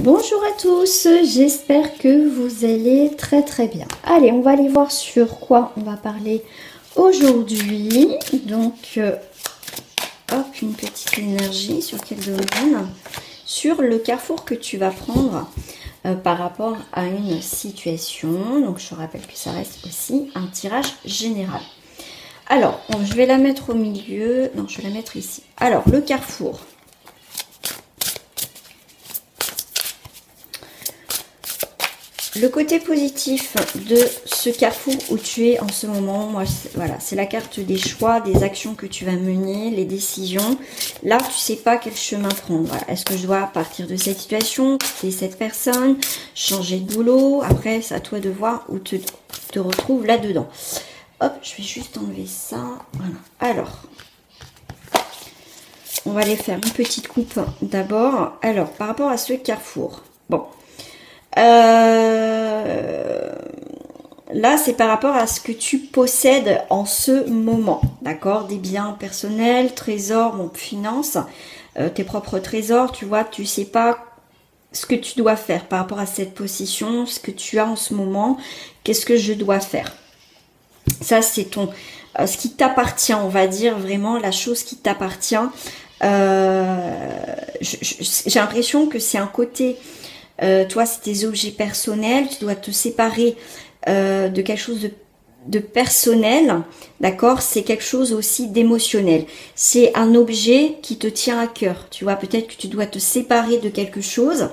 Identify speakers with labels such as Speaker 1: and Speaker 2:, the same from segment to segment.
Speaker 1: Bonjour à tous, j'espère que vous allez très bien. Allez, on va aller voir sur quoi on va parler aujourd'hui. Donc, hop, une petite énergie sur quel domaine? Sur le carrefour que tu vas prendre par rapport à une situation. Donc, je te rappelle que ça reste aussi un tirage général. Alors, je vais la mettre au milieu. Non, je vais la mettre ici. Alors, le carrefour. Le côté positif de ce carrefour où tu es en ce moment, moi, voilà, c'est la carte des choix, des actions que tu vas mener, les décisions. Là, tu sais pas quel chemin prendre. Voilà. Est-ce que je dois partir de cette situation, quitter cette personne, changer de boulot? Après, c'est à toi de voir où te retrouves là-dedans. Hop, je vais juste enlever ça. Voilà. Alors, on va aller faire une petite coupe d'abord. Alors, par rapport à ce carrefour, bon. Là, c'est par rapport à ce que tu possèdes en ce moment, d'accord? Des biens personnels, trésors, bon, finances, tes propres trésors, tu vois, tu sais pas ce que tu dois faire par rapport à cette possession, ce que tu as en ce moment, qu'est-ce que je dois faire? Ça, c'est ton, ce qui t'appartient, on va dire, vraiment la chose qui t'appartient. J'ai l'impression que c'est un côté... toi, c'est tes objets personnels, tu dois te séparer de quelque chose de personnel, d'accord? C'est quelque chose aussi d'émotionnel. C'est un objet qui te tient à cœur, tu vois, peut-être que tu dois te séparer de quelque chose,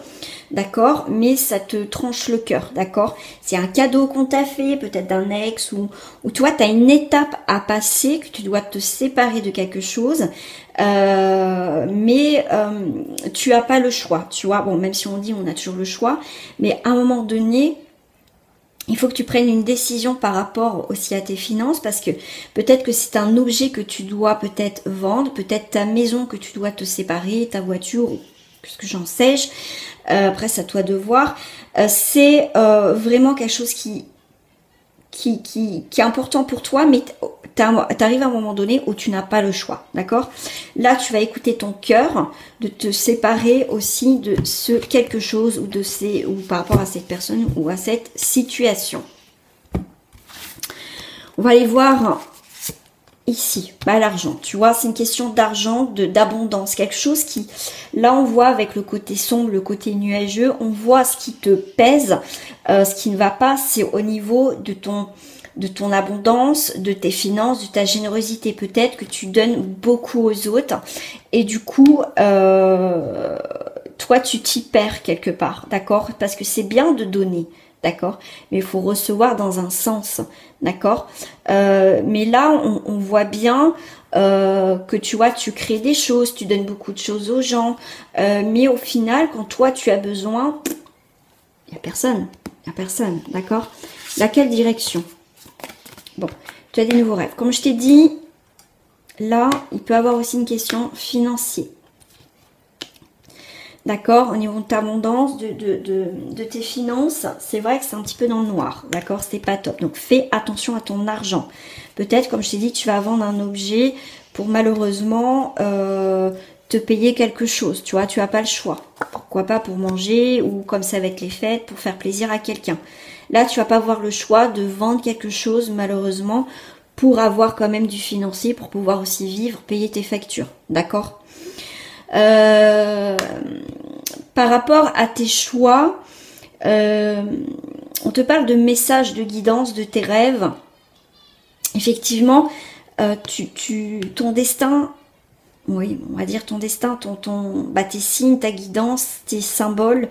Speaker 1: d'accord? Mais ça te tranche le cœur, d'accord? C'est un cadeau qu'on t'a fait, peut-être d'un ex, ou toi, tu as une étape à passer, que tu dois te séparer de quelque chose, mais tu as pas le choix, tu vois. Bon, même si on dit on a toujours le choix, mais à un moment donné, il faut que tu prennes une décision par rapport aussi à tes finances, parce que peut-être que c'est un objet que tu dois peut-être vendre, peut-être ta maison que tu dois te séparer, ta voiture, ce que j'en sais. Après, c'est à toi de voir. C'est vraiment quelque chose qui est important pour toi, mais t'arrives à un moment donné où tu n'as pas le choix, d'accord? Là, tu vas écouter ton cœur, de te séparer aussi de ce quelque chose ou par rapport à cette personne ou à cette situation. On va aller voir ici, bah, l'argent, tu vois, c'est une question d'argent, d'abondance, quelque chose qui, là on voit avec le côté sombre, le côté nuageux, on voit ce qui te pèse, ce qui ne va pas, c'est au niveau de ton abondance, de tes finances, de ta générosité. Peut-être que tu donnes beaucoup aux autres et du coup, toi tu t'y perds quelque part, d'accord? Parce que c'est bien de donner, d'accord? Mais il faut recevoir dans un sens, d'accord? Mais là, on voit bien que tu vois, tu crées des choses, tu donnes beaucoup de choses aux gens, mais au final, quand toi tu as besoin, il n'y a personne, d'accord? Laquelle direction? Bon, tu as des nouveaux rêves. Comme je t'ai dit, là, il peut y avoir aussi une question financière. D'accord, au niveau de ta abondance, de tes finances, c'est vrai que c'est un petit peu dans le noir, d'accord, c'est pas top. Donc fais attention à ton argent. Peut-être, comme je t'ai dit, tu vas vendre un objet pour malheureusement te payer quelque chose, tu vois, tu n'as pas le choix. Pourquoi pas pour manger ou comme ça avec les fêtes, pour faire plaisir à quelqu'un. Là, tu vas pas avoir le choix de vendre quelque chose malheureusement pour avoir quand même du financier, pour pouvoir aussi vivre, payer tes factures, d'accord? Par rapport à tes choix, on te parle de messages de guidance de tes rêves. Effectivement, ton destin, oui, on va dire ton destin, tes signes, ta guidance, tes symboles,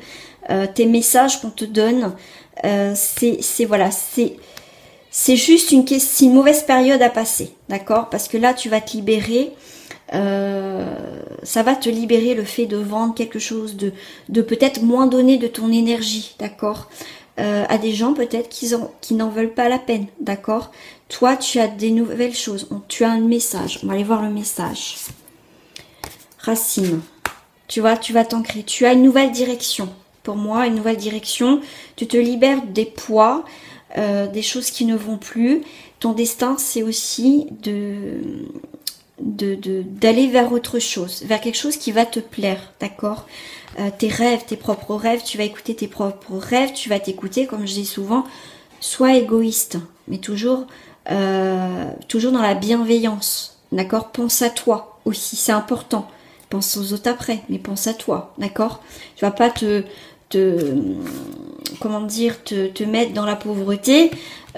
Speaker 1: tes messages qu'on te donne, c'est juste une mauvaise période à passer, d'accord? Parce que là, tu vas te libérer. Ça va te libérer le fait de vendre quelque chose, de peut-être moins donner de ton énergie, d'accord, à des gens peut-être qui n'en veulent pas la peine, d'accord. Toi, tu as des nouvelles choses, tu as un message, on va aller voir le message. Racine, tu vois, tu vas t'ancrer, tu as une nouvelle direction, pour moi, une nouvelle direction, tu te libères des poids, des choses qui ne vont plus. Ton destin, c'est aussi d'aller vers autre chose, vers quelque chose qui va te plaire, d'accord? Tes rêves, tes propres rêves, tu vas écouter tes propres rêves, tu vas t'écouter, comme je dis souvent, sois égoïste, mais toujours dans la bienveillance, d'accord? Pense à toi aussi, c'est important. Pense aux autres après, mais pense à toi, d'accord? Tu vas pas te mettre dans la pauvreté,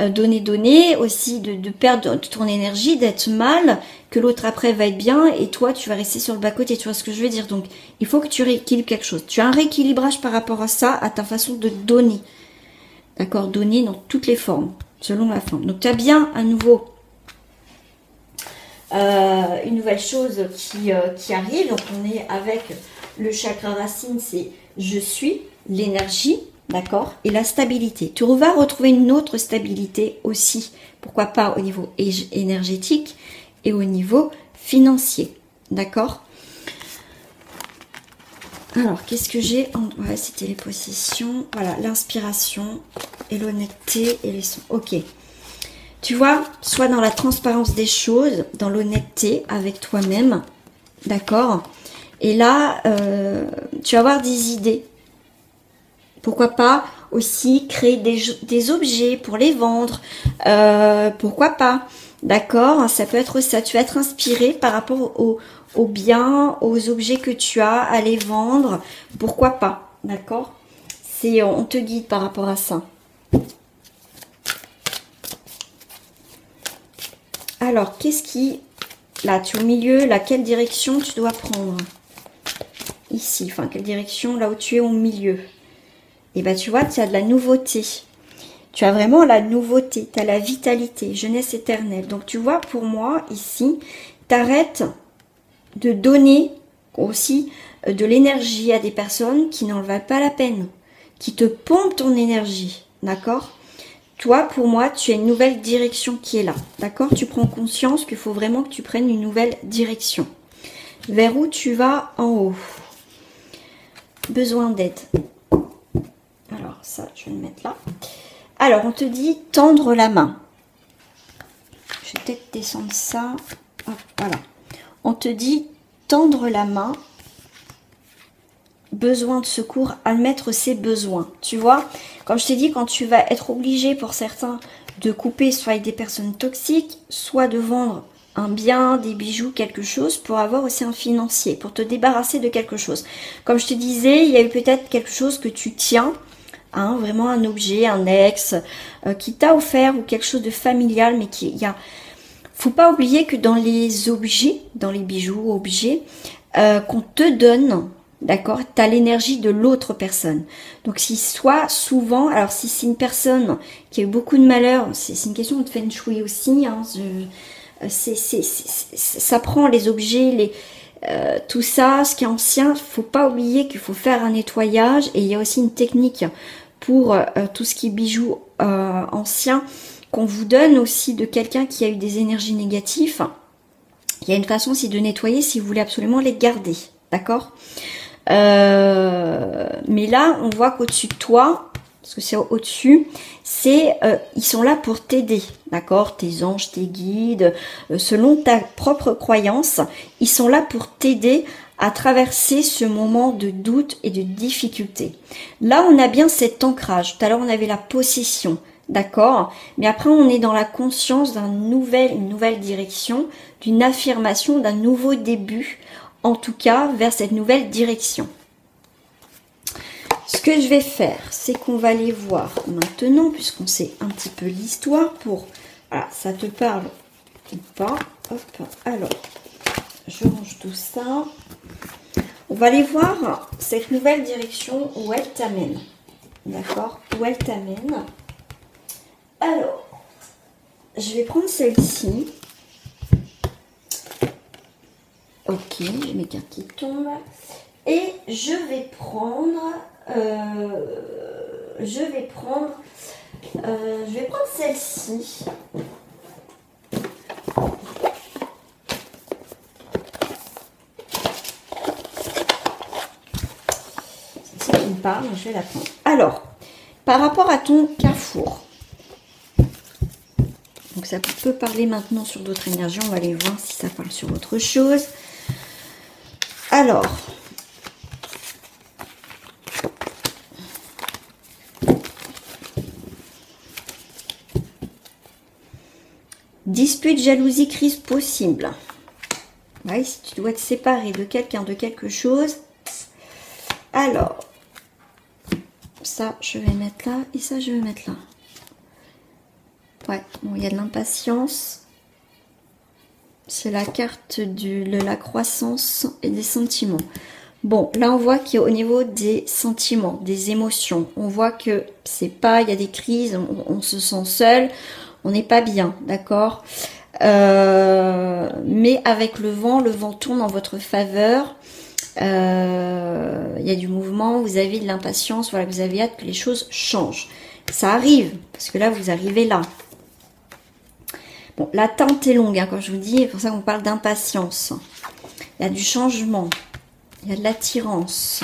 Speaker 1: donner aussi, de perdre ton énergie, d'être mal, que l'autre après va être bien, et toi tu vas rester sur le bas-côté, tu vois ce que je veux dire? Donc il faut que tu rééquilibres quelque chose. Tu as un rééquilibrage par rapport à ça, à ta façon de donner, d'accord? Donner dans toutes les formes, selon la forme. Donc tu as bien à nouveau une nouvelle chose qui arrive. Donc on est avec le chakra racine, c'est je suis, l'énergie, d'accord, et la stabilité. Tu vas retrouver une autre stabilité aussi, pourquoi pas au niveau énergétique et au niveau financier, d'accord? Alors, qu'est-ce que j'ai en... Ouais, c'était les possessions, voilà, l'inspiration et l'honnêteté et les sons. Ok. Tu vois, soit dans la transparence des choses, dans l'honnêteté avec toi-même, d'accord? Et là, tu vas avoir des idées. Pourquoi pas aussi créer des objets pour les vendre, pourquoi pas, d'accord? Ça peut être ça, tu vas être inspiré par rapport aux biens, aux objets que tu as à les vendre, pourquoi pas, d'accord? On te guide par rapport à ça. Alors, qu'est-ce qui... Là, tu es au milieu, là, quelle direction tu dois prendre? Ici, enfin, quelle direction, là où tu es au milieu? Et bien, tu vois, tu as de la nouveauté. Tu as vraiment la nouveauté, tu as la vitalité, jeunesse éternelle. Donc, tu vois, pour moi, ici, t'arrêtes de donner aussi de l'énergie à des personnes qui n'en valent pas la peine, qui te pompent ton énergie, d'accord? Toi, pour moi, tu as une nouvelle direction qui est là, d'accord? Tu prends conscience qu'il faut vraiment que tu prennes une nouvelle direction. Vers où tu vas en haut? Besoin d'aide. Alors, ça, je vais le mettre là. Alors, on te dit tendre la main. Je vais peut-être descendre ça. Hop, voilà. On te dit tendre la main. Besoin de secours, admettre ses besoins. Tu vois, comme je t'ai dit, quand tu vas être obligé pour certains de couper soit avec des personnes toxiques, soit de vendre un bien, des bijoux, quelque chose, pour avoir aussi un financier, pour te débarrasser de quelque chose. Comme je te disais, il y a eu peut-être quelque chose que tu tiens, hein, vraiment un objet, un ex, qui t'a offert, ou quelque chose de familial, mais faut pas oublier que dans les objets, dans les bijoux, objets, qu'on te donne, d'accord, tu as l'énergie de l'autre personne. Donc, si soit souvent, alors si c'est une personne qui a eu beaucoup de malheur, c'est une question de feng shui aussi, hein, ça prend les objets, tout ça, ce qui est ancien, faut pas oublier qu'il faut faire un nettoyage, et il y a aussi une technique pour tout ce qui est bijoux anciens qu'on vous donne aussi de quelqu'un qui a eu des énergies négatives. Il y a une façon aussi de nettoyer si vous voulez absolument les garder, d'accord? Mais là, on voit qu'au-dessus de toi, parce que c'est au-dessus, ils sont là pour t'aider, d'accord? Tes anges, tes guides, selon ta propre croyance, ils sont là pour t'aider à traverser ce moment de doute et de difficulté. Là, on a bien cet ancrage. Tout à l'heure, on avait la possession, d'accord? Mais après, on est dans la conscience une nouvelle direction, d'une affirmation, d'un nouveau début, en tout cas, vers cette nouvelle direction. Ce que je vais faire, c'est qu'on va aller voir maintenant, puisqu'on sait un petit peu l'histoire, pour... Voilà, ça te parle ou pas. Hop, alors, je range tout ça. On va aller voir cette nouvelle direction, où elle t'amène. D'accord? Où elle t'amène. Alors, je vais prendre celle-ci. Ok, j'ai mes cartes qui tombent. Et je vais prendre celle-ci. C'est ça qui me parle, je vais la prendre. Alors, par rapport à ton carrefour, Donc ça peut parler maintenant sur d'autres énergies. On va aller voir si ça parle sur autre chose. Alors, dispute, jalousie, crise possible. Ouais, si tu dois te séparer de quelqu'un, de quelque chose. Alors, ça, je vais mettre là et ça, je vais mettre là. Ouais, bon, il y a de l'impatience. C'est la carte de la croissance et des sentiments. Bon, là, on voit qu'au niveau des sentiments, des émotions, on voit que c'est pas, il y a des crises, on se sent seul, on n'est pas bien, d'accord, mais avec le vent tourne en votre faveur. Il y a du mouvement, vous avez de l'impatience, voilà, vous avez hâte que les choses changent. Ça arrive, parce que là, vous arrivez là. Bon, l'attente est longue, hein, comme je vous dis, c'est pour ça qu'on parle d'impatience. Il y a du changement, il y a de l'attirance.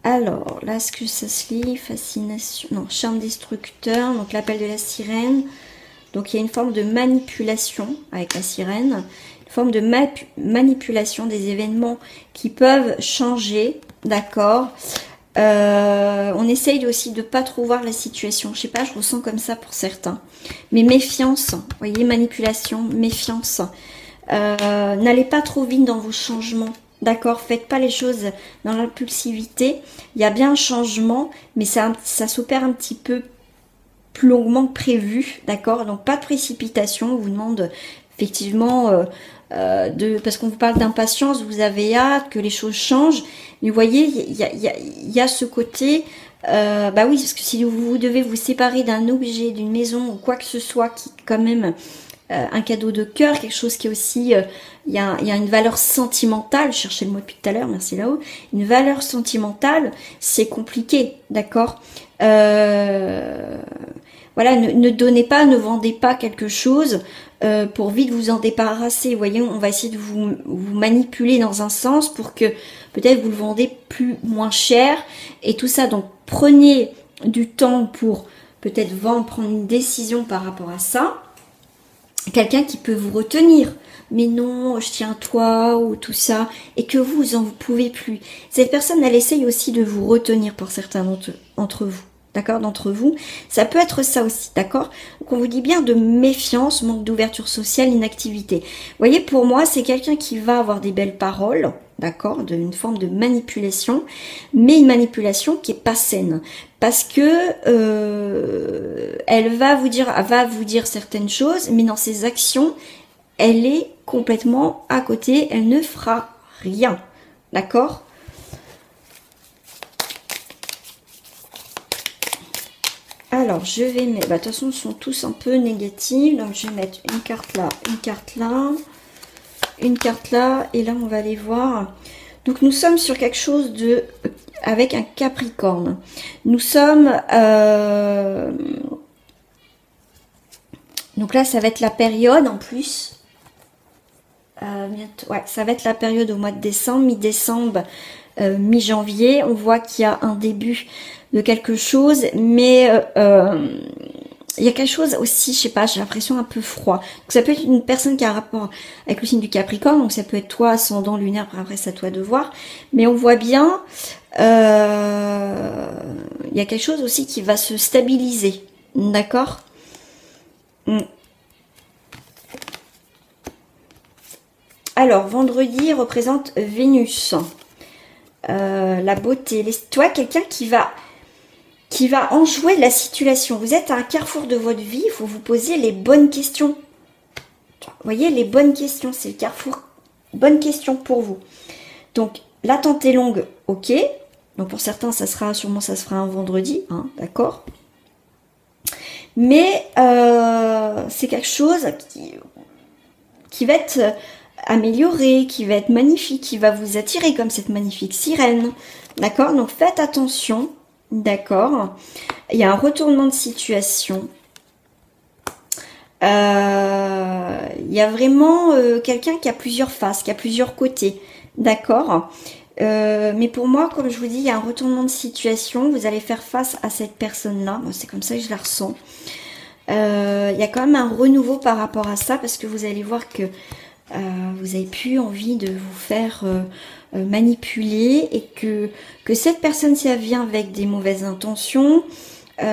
Speaker 1: Alors, là, est-ce que ça se lit? Fascination, non, charme destructeur, donc l'appel de la sirène. Donc, il y a une forme de manipulation avec la sirène. Une forme de manipulation des événements qui peuvent changer, d'accord. On essaye aussi de pas trop voir la situation. Je sais pas, je ressens comme ça pour certains. Mais méfiance, vous voyez, manipulation, méfiance. N'allez pas trop vite dans vos changements. D'accord, faites pas les choses dans l'impulsivité. Il y a bien un changement, mais ça s'opère un petit peu plus longuement que prévu. D'accord, donc pas de précipitation. On vous demande effectivement parce qu'on vous parle d'impatience, vous avez hâte que les choses changent. Mais vous voyez, il y a ce côté. Bah oui, parce que si vous devez vous séparer d'un objet, d'une maison ou quoi que ce soit qui est quand même un cadeau de cœur, quelque chose qui est aussi, il y a une valeur sentimentale, je cherchais le mot depuis tout à l'heure, merci là-haut, une valeur sentimentale, c'est compliqué, d'accord. Voilà, ne donnez pas, ne vendez pas quelque chose pour vite vous en débarrasser. Vous voyez, on va essayer de vous manipuler dans un sens pour que peut-être vous le vendez moins cher et tout ça. Donc prenez du temps pour peut-être prendre une décision par rapport à ça. Quelqu'un qui peut vous retenir, mais non, je tiens à toi ou tout ça, et que vous en pouvez plus. Cette personne, elle essaye aussi de vous retenir pour certains d'entre vous. D'accord, d'entre vous, ça peut être ça aussi, d'accord. Donc on vous dit bien de méfiance, manque d'ouverture sociale, inactivité. Vous voyez, pour moi, c'est quelqu'un qui va avoir des belles paroles, d'accord, d'une forme de manipulation, mais une manipulation qui est pas saine, parce que elle va vous dire certaines choses, mais dans ses actions, elle est complètement à côté, elle ne fera rien, d'accord. Alors, je vais mettre... Bah, de toute façon, ils sont tous un peu négatifs. Donc, je vais mettre une carte là, une carte là, une carte là. Et là, on va aller voir. Donc, nous sommes sur quelque chose de... avec un Capricorne. Nous sommes... Donc là, ça va être la période en plus. Ouais, ça va être la période au mois de décembre, mi-décembre, mi-janvier. On voit qu'il y a un début de quelque chose, mais il y a quelque chose aussi, je sais pas, j'ai l'impression un peu froid. Donc ça peut être une personne qui a un rapport avec le signe du Capricorne, donc ça peut être toi, ascendant, lunaire, après c'est à toi de voir. Mais on voit bien, il y a quelque chose aussi qui va se stabiliser, d'accord? Alors, vendredi représente Vénus, la beauté. Toi, quelqu'un qui va enjouer la situation. Vous êtes à un carrefour de votre vie, il faut vous poser les bonnes questions. Vous voyez, les bonnes questions, c'est le carrefour. Bonne question pour vous. Donc, l'attente est longue, ok. Donc, pour certains, ça se fera un vendredi, hein, d'accord. Mais c'est quelque chose qui va être amélioré, qui va être magnifique, qui va vous attirer comme cette magnifique sirène. D'accord. Donc, faites attention. D'accord. Il y a un retournement de situation. Il y a vraiment quelqu'un qui a plusieurs faces, qui a plusieurs côtés. D'accord. Mais pour moi, comme je vous dis, il y a un retournement de situation. Vous allez faire face à cette personne-là. Moi, c'est comme ça que je la ressens. Il y a quand même un renouveau par rapport à ça, parce que vous allez voir que vous avez plus envie de vous faire manipuler, et que cette personne, si elle vient avec des mauvaises intentions, vous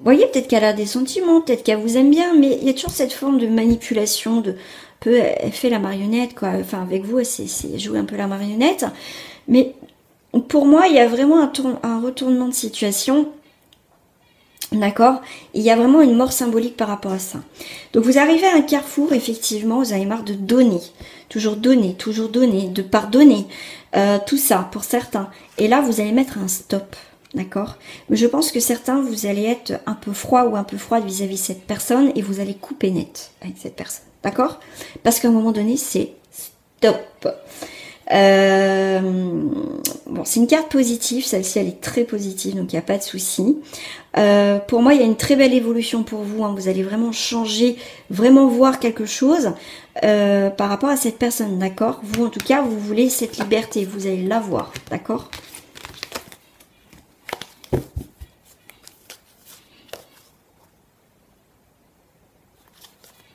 Speaker 1: voyez, peut-être qu'elle a des sentiments, peut-être qu'elle vous aime bien, mais il y a toujours cette forme de manipulation, elle fait la marionnette, quoi. Enfin, avec vous, c'est jouer un peu la marionnette. Mais pour moi, il y a vraiment un retournement de situation. D'accord? Il y a vraiment une mort symbolique par rapport à ça. Donc vous arrivez à un carrefour, effectivement, vous avez marre de donner, toujours de pardonner, tout ça pour certains. Et là, vous allez mettre un stop, d'accord? Mais je pense que certains, vous allez être un peu froid ou un peu froide vis-à-vis de cette personne, et vous allez couper net avec cette personne, d'accord? Parce qu'à un moment donné, c'est stop. Bon, c'est une carte positive, celle-ci elle est très positive, donc il n'y a pas de souci. Pour moi, il y a une très belle évolution pour vous, hein. Vous allez vraiment changer, vraiment voir quelque chose par rapport à cette personne, d'accord? Vous, en tout cas, vous voulez cette liberté, vous allez l'avoir, d'accord?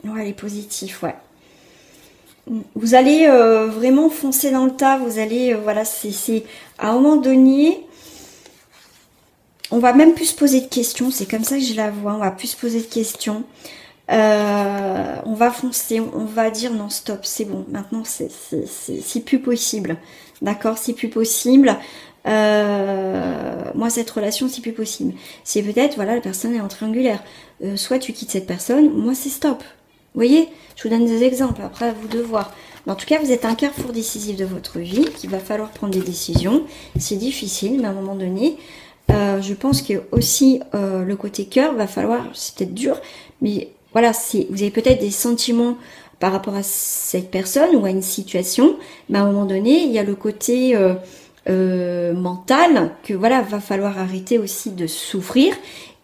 Speaker 1: Ouais, elle est positive, ouais. Vous allez vraiment foncer dans le tas, vous allez, voilà, c'est à un moment donné, on va même plus se poser de questions, c'est comme ça que je la vois, on va plus se poser de questions, on va foncer, on va dire non stop, c'est bon, maintenant c'est plus possible, d'accord, c'est plus possible, moi cette relation c'est plus possible, c'est peut-être, voilà, la personne est en triangulaire, soit tu quittes cette personne, moi c'est stop. Vous voyez, je vous donne des exemples, après à vous de voir. Mais en tout cas, vous êtes à un carrefour décisif de votre vie, qu'il va falloir prendre des décisions. C'est difficile, mais à un moment donné, je pense que aussi le côté cœur va falloir, c'est peut-être dur, mais voilà, vous avez peut-être des sentiments par rapport à cette personne ou à une situation, mais à un moment donné, il y a le côté mental que voilà, va falloir arrêter aussi de souffrir.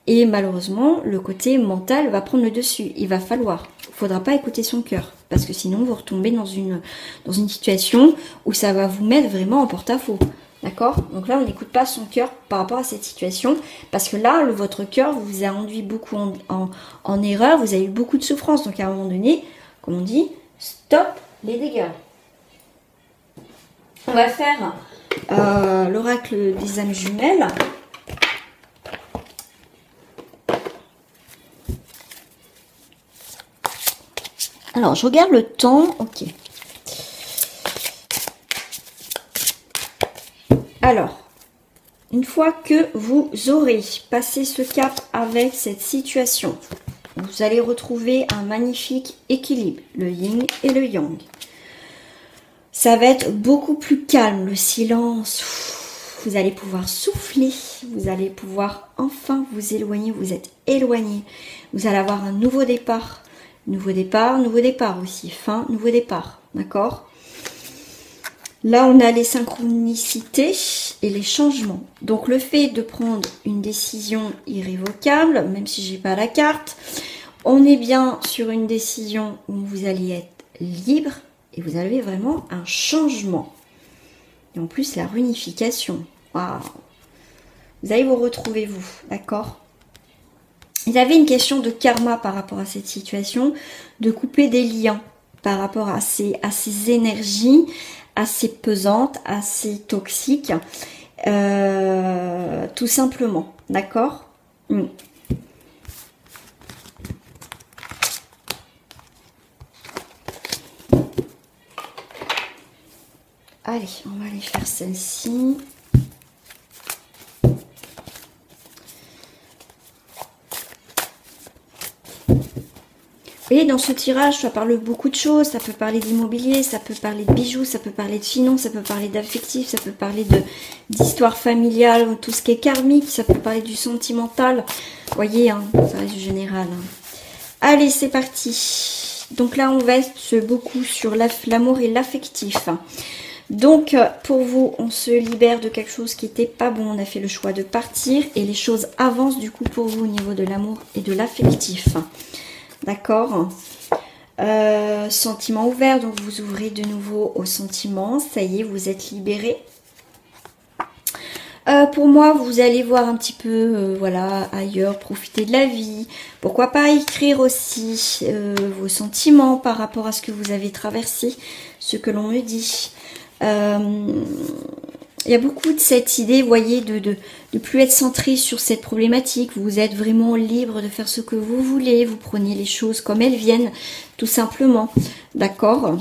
Speaker 1: Et malheureusement, le côté mental va prendre le dessus. Il va falloir. Il ne faudra pas écouter son cœur. Parce que sinon, vous retombez dans une situation où ça va vous mettre vraiment en porte-à-faux. D'accord? Donc là, on n'écoute pas son cœur par rapport à cette situation. Parce que là, votre cœur vous a induit beaucoup en erreur. Vous avez eu beaucoup de souffrance. Donc à un moment donné, comme on dit, stop les dégâts. On va faire l'oracle des âmes jumelles. Alors, je regarde le temps. Ok. Alors, une fois que vous aurez passé ce cap avec cette situation, vous allez retrouver un magnifique équilibre, le yin et le yang. Ça va être beaucoup plus calme, le silence. Vous allez pouvoir souffler, vous allez pouvoir enfin vous éloigner, vous êtes éloigné. Vous allez avoir un nouveau départ. Nouveau départ aussi, fin, nouveau départ, d'accord? Là, on a les synchronicités et les changements. Donc, le fait de prendre une décision irrévocable, même si j'ai pas la carte, on est bien sur une décision où vous allez être libre et vous avez vraiment un changement. Et en plus, la réunification. Waouh! Vous allez vous retrouver, vous, d'accord? Il avait une question de karma par rapport à cette situation, de couper des liens par rapport à ces énergies assez pesantes, assez toxiques, tout simplement, d'accord? Allez, on va aller faire celle-ci. Et dans ce tirage, ça parle beaucoup de choses. Ça peut parler d'immobilier, ça peut parler de bijoux, ça peut parler de finances, ça peut parler d'affectif, ça peut parler d'histoire familiale, tout ce qui est karmique, ça peut parler du sentimental. Vous voyez, hein, ça reste du général. Hein. Allez, c'est parti. Donc là, on va être beaucoup sur l'amour et l'affectif. Donc, pour vous, on se libère de quelque chose qui n'était pas bon. On a fait le choix de partir et les choses avancent du coup pour vous au niveau de l'amour et de l'affectif. D'accord. Sentiment ouvert, donc vous ouvrez de nouveau au sentiment. Ça y est, vous êtes libéré. Pour moi, vous allez voir un petit peu, voilà, ailleurs, profiter de la vie. Pourquoi pas écrire aussi vos sentiments par rapport à ce que vous avez traversé, ce que l'on me dit. Il y a beaucoup de cette idée, vous voyez, de plus être centré sur cette problématique. Vous êtes vraiment libre de faire ce que vous voulez. Vous prenez les choses comme elles viennent, tout simplement. D'accord.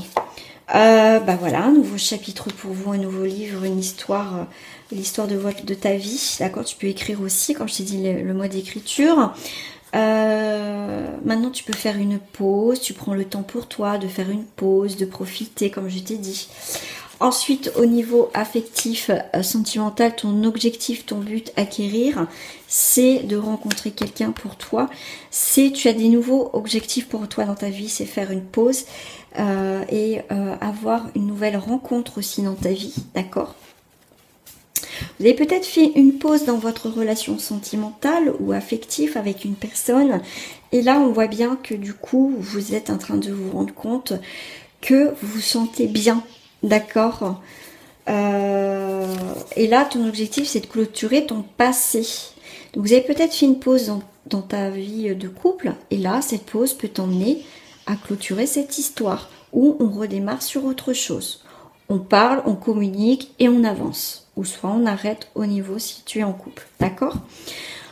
Speaker 1: Bah voilà, un nouveau chapitre pour vous, un nouveau livre, une histoire, l'histoire de ta vie. D'accord, tu peux écrire aussi, quand je t'ai dit le mode d'écriture. Maintenant, tu peux faire une pause. Tu prends le temps pour toi de faire une pause, de profiter, comme je t'ai dit. Ensuite, au niveau affectif, sentimental, ton objectif, ton but, acquérir, c'est de rencontrer quelqu'un pour toi. Tu as des nouveaux objectifs pour toi dans ta vie, c'est faire une pause et avoir une nouvelle rencontre aussi dans ta vie, d'accord? Vous avez peut-être fait une pause dans votre relation sentimentale ou affective avec une personne. Et là, on voit bien que du coup, vous êtes en train de vous rendre compte que vous vous sentez bien. D'accord. Et là, ton objectif, c'est de clôturer ton passé. Donc, vous avez peut-être fait une pause dans ta vie de couple. Et là, cette pause peut t'emmener à clôturer cette histoire. Ou on redémarre sur autre chose. On parle, on communique et on avance. Ou soit on arrête au niveau si tu es en couple. D'accord.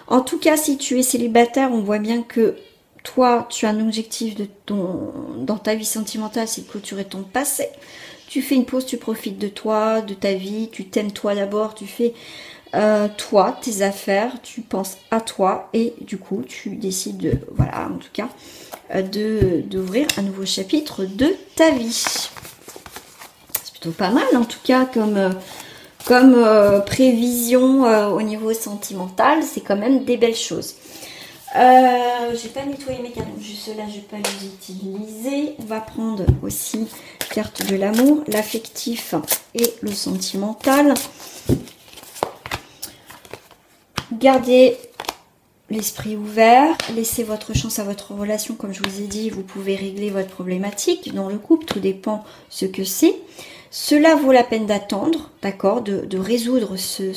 Speaker 1: En tout cas, si tu es célibataire, on voit bien que toi, tu as un objectif dans ta vie sentimentale, c'est de clôturer ton passé. Tu fais une pause, tu profites de toi, de ta vie, tu t'aimes toi d'abord, tu fais toi, tes affaires, tu penses à toi et du coup tu décides de, voilà, en tout cas, d'ouvrir un nouveau chapitre de ta vie. C'est plutôt pas mal en tout cas comme prévision au niveau sentimental, c'est quand même des belles choses. J'ai pas nettoyé mes cartes, donc juste là je vais pas les utiliser. On va prendre aussi carte de l'amour, l'affectif et le sentimental. Gardez l'esprit ouvert, laissez votre chance à votre relation, comme je vous ai dit, vous pouvez régler votre problématique dans le couple, tout dépend ce que c'est. Cela vaut la peine d'attendre, d'accord, de résoudre ce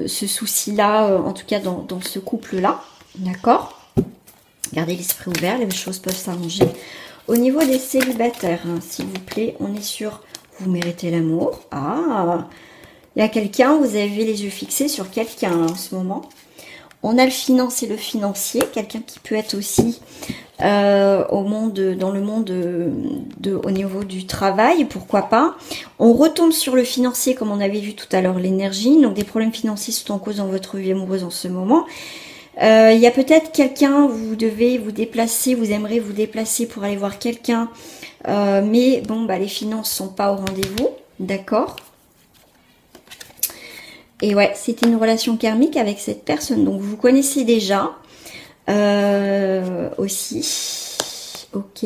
Speaker 1: souci-là, en tout cas dans ce couple-là, d'accord. Gardez l'esprit ouvert, les choses peuvent s'arranger. Au niveau des célibataires, hein, s'il vous plaît, on est sur vous méritez l'amour. Ah, il y a quelqu'un, vous avez les yeux fixés sur quelqu'un en ce moment. On a le finance et le financier, quelqu'un qui peut être aussi dans le monde au niveau du travail, pourquoi pas. On retombe sur le financier comme on avait vu tout à l'heure, l'énergie. Donc des problèmes financiers sont en cause dans votre vie amoureuse en ce moment. Il y a peut-être quelqu'un, vous devez vous déplacer, vous aimeriez vous déplacer pour aller voir quelqu'un. Mais bon, bah, les finances sont pas au rendez-vous, d'accord. Et ouais, c'était une relation karmique avec cette personne. Donc, vous connaissez déjà aussi. Ok.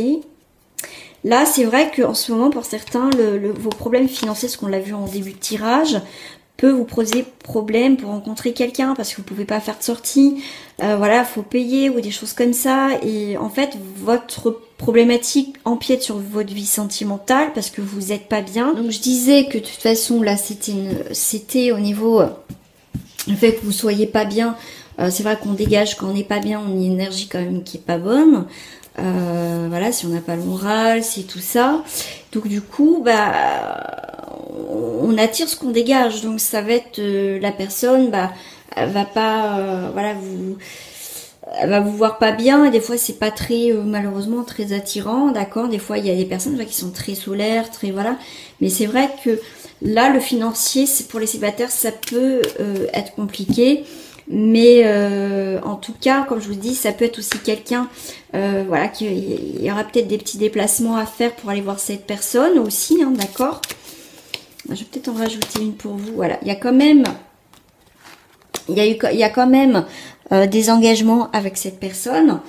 Speaker 1: Là, c'est vrai qu'en ce moment, pour certains, vos problèmes financiers, ce qu'on l'a vu en début de tirage, peut vous poser problème pour rencontrer quelqu'un parce que vous pouvez pas faire de sortie. Voilà, faut payer ou des choses comme ça. Et en fait, votre problématique empiète sur votre vie sentimentale parce que vous n'êtes pas bien. Donc je disais que de toute façon là c'était au niveau le fait que vous soyez pas bien. C'est vrai qu'on dégage quand on n'est pas bien, on a une énergie quand même qui est pas bonne. Voilà, si on n'a pas le moral, c'est tout ça. Donc du coup, bah on attire ce qu'on dégage. Donc ça va être la personne, bah elle va pas, voilà, elle va vous voir pas bien. Et des fois c'est pas très, malheureusement très attirant, d'accord. Des fois il y a des personnes qui sont très solaires, très voilà. Mais c'est vrai que là le financier, c'est pour les célibataires, ça peut être compliqué. Mais en tout cas, comme je vous dis, ça peut être aussi quelqu'un, voilà, il y aura peut-être des petits déplacements à faire pour aller voir cette personne aussi, hein, d'accord. Je vais peut-être en rajouter une pour vous. Voilà, il y a quand même, il y a quand même des engagements avec cette personne,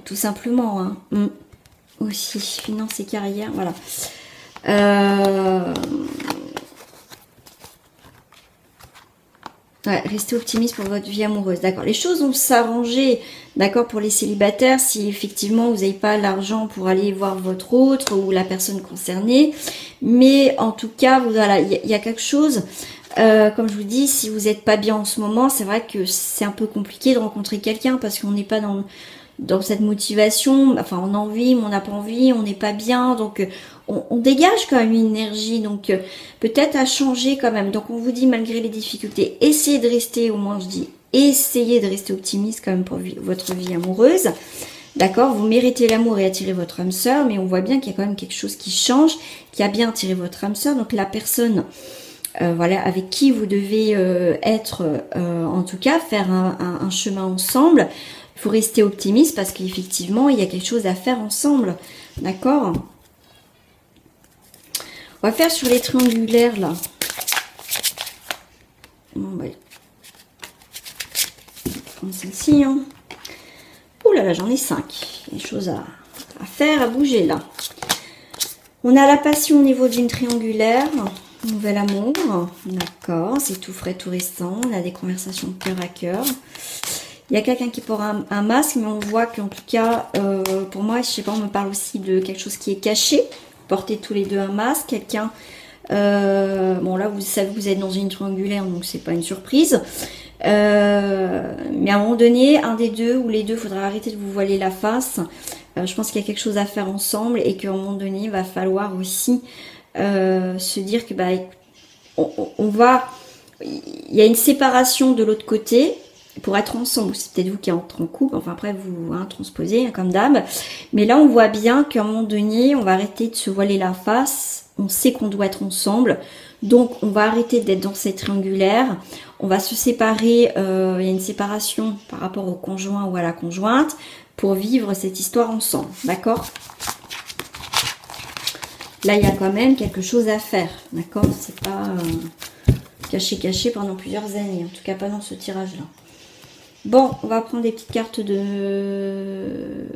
Speaker 1: tout simplement. Hein. Aussi, finance et carrière, voilà. Ouais, restez optimiste pour votre vie amoureuse. D'accord. Les choses vont s'arranger, d'accord, pour les célibataires, si effectivement vous n'avez pas l'argent pour aller voir votre autre ou la personne concernée. Mais en tout cas, voilà, il y a quelque chose. Comme je vous dis, si vous n'êtes pas bien en ce moment, c'est vrai que c'est un peu compliqué de rencontrer quelqu'un parce qu'on n'est pas dans cette motivation. Enfin, on a envie, mais on n'a pas envie, on n'est pas bien. Donc, on dégage quand même une énergie. Donc, peut-être à changer quand même. Donc, on vous dit, malgré les difficultés, essayez de rester, au moins je dis, essayez de rester optimiste quand même pour votre vie amoureuse. D'accord, vous méritez l'amour et attirer votre âme sœur, mais on voit bien qu'il y a quand même quelque chose qui change, qui a bien attiré votre âme sœur. Donc, la personne... voilà, avec qui vous devez être, en tout cas, faire un chemin ensemble. Il faut rester optimiste parce qu'effectivement, il y a quelque chose à faire ensemble. D'accord? On va faire sur les triangulaires, là. Bon, bah, je vais prendre celle-ci. Hein. Ouh là là, j'en ai 5. Il y a des choses à faire, à bouger, là. On a la passion au niveau d'une triangulaire. Nouvel amour, d'accord, c'est tout frais, tout récent. On a des conversations de cœur à cœur. Il y a quelqu'un qui porte un masque, mais on voit qu'en tout cas, pour moi, je sais pas, on me parle aussi de quelque chose qui est caché. Portez tous les deux un masque. Quelqu'un, bon là, vous savez que vous êtes dans une triangulaire, donc c'est pas une surprise. Mais à un moment donné, un des deux ou les deux, il faudra arrêter de vous voiler la face. Je pense qu'il y a quelque chose à faire ensemble et qu'à un moment donné, il va falloir aussi... se dire que bah on va, il y a une séparation de l'autre côté pour être ensemble. C'est peut-être vous qui entrez en couple, enfin après vous transposez hein, comme d'hab, mais là on voit bien qu'à un moment donné on va arrêter de se voiler la face. On sait qu'on doit être ensemble, donc on va arrêter d'être dans cette triangulaire, on va se séparer. Il y a une séparation par rapport au conjoint ou à la conjointe pour vivre cette histoire ensemble, d'accord? Là, il y a quand même quelque chose à faire, d'accord? C'est pas caché pendant plusieurs années, en tout cas pas dans ce tirage-là. Bon, on va prendre des petites cartes de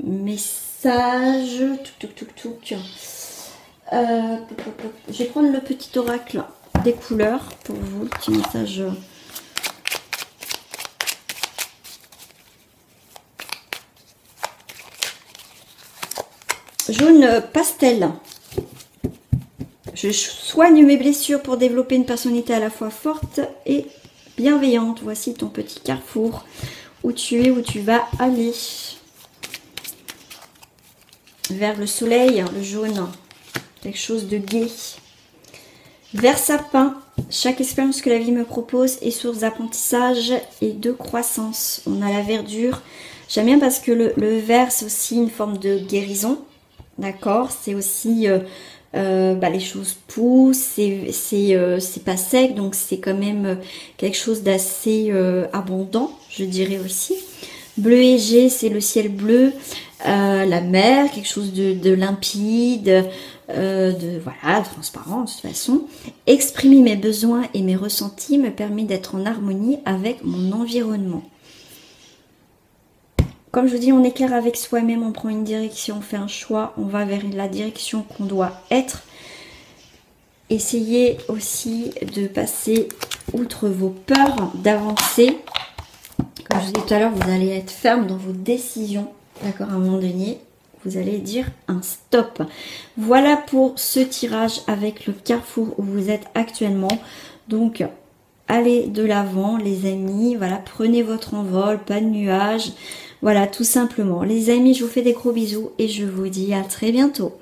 Speaker 1: messages. Je vais prendre le petit oracle des couleurs pour vous, le petit message. Jaune pastel. Je soigne mes blessures pour développer une personnalité à la fois forte et bienveillante. Voici ton petit carrefour où tu es, où tu vas aller. Vers le soleil, le jaune. Quelque chose de gai. Vert sapin. Chaque expérience que la vie me propose est source d'apprentissage et de croissance. On a la verdure. J'aime bien parce que le vert, c'est aussi une forme de guérison. D'accord, c'est aussi les choses poussent, c'est pas sec, donc c'est quand même quelque chose d'assez abondant, je dirais aussi. Bleu léger, c'est le ciel bleu, la mer, quelque chose de limpide, voilà, transparent de toute façon. Exprimer mes besoins et mes ressentis me permet d'être en harmonie avec mon environnement. Comme je vous dis, on est clair avec soi-même, on prend une direction, on fait un choix, on va vers la direction qu'on doit être. Essayez aussi de passer outre vos peurs, d'avancer. Comme je vous disais tout à l'heure, vous allez être ferme dans vos décisions. D'accord, à un moment donné, vous allez dire un stop. Voilà pour ce tirage avec le carrefour où vous êtes actuellement. Donc, allez de l'avant les amis. Voilà, prenez votre envol, pas de nuages. Voilà, tout simplement. Les amis, je vous fais des gros bisous et je vous dis à très bientôt.